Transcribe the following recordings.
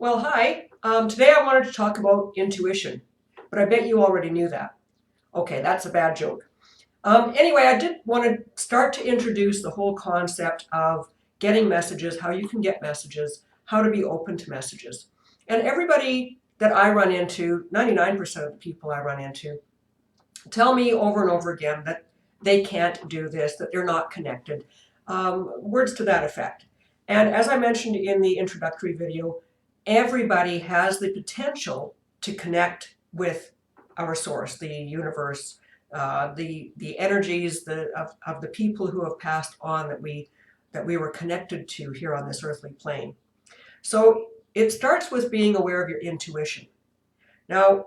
Well, hi. Today I wanted to talk about intuition, but I bet you already knew that. Okay, that's a bad joke. Anyway, I did want to start to introduce the whole concept of getting messages, how you can get messages, how to be open to messages. And everybody that I run into, 99% of the people I run into, tell me over and over again that they can't do this, that they're not connected. Words to that effect. And as I mentioned in the introductory video, everybody has the potential to connect with our source, the universe, the energies of the people who have passed on that we were connected to here on this earthly plane. So it starts with being aware of your intuition. Now,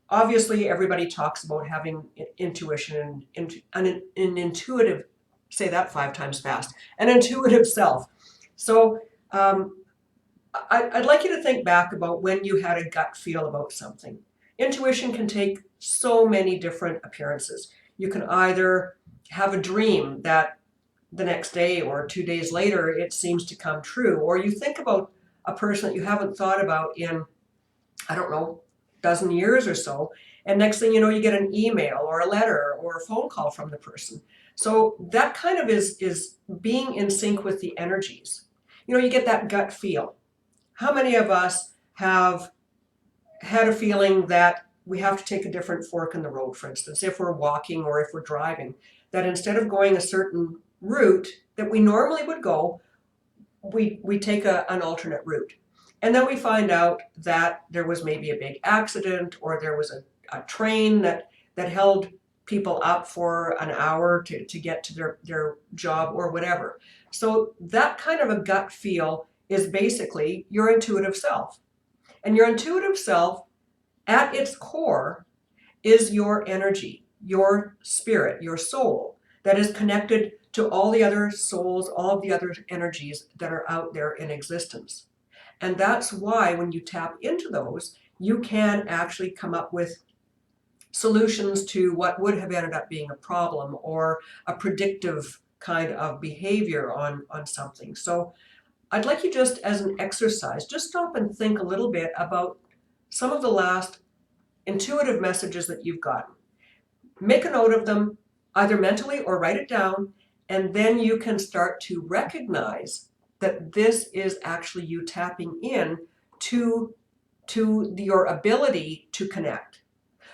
obviously everybody talks about having intuition and an intuitive, say that 5 times fast, an intuitive self. So I'd like you to think back about when you had a gut feel about something. Intuition can take so many different appearances. You can either have a dream that the next day or 2 days later it seems to come true, or you think about a person that you haven't thought about in, I don't know, dozen years or so. And next thing you know, you get an email or a letter or a phone call from the person. So that kind of is being in sync with the energies. You get that gut feel. How many of us have had a feeling that we have to take a different fork in the road, for instance, if we're walking or if we're driving, that instead of going a certain route that we normally would go, we take an alternate route. And then we find out that there was maybe a big accident or there was a train that held people up for an hour to get to their job or whatever. So that kind of a gut feel is basically your intuitive self. And your intuitive self, at its core, is your energy, your spirit, your soul that is connected to all the other souls, all of the other energies that are out there in existence. And that's why when you tap into those, you can actually come up with solutions to what would have ended up being a problem or a predictive kind of behavior on something. So I'd like you, just as an exercise, just stop and think a little bit about some of the last intuitive messages that you've gotten. Make a note of them, either mentally or write it down, and then you can start to recognize that this is actually you tapping in to, your ability to connect.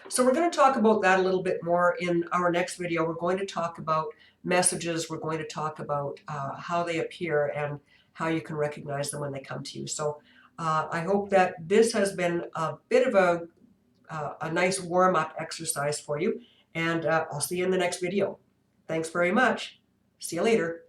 So we're going to talk about that a little bit more in our next video. We're going to talk about messages. We're going to talk about how they appear and how you can recognize them when they come to you. So I hope that this has been a bit of a nice warm-up exercise for you. And I'll see you in the next video. Thanks very much. See you later.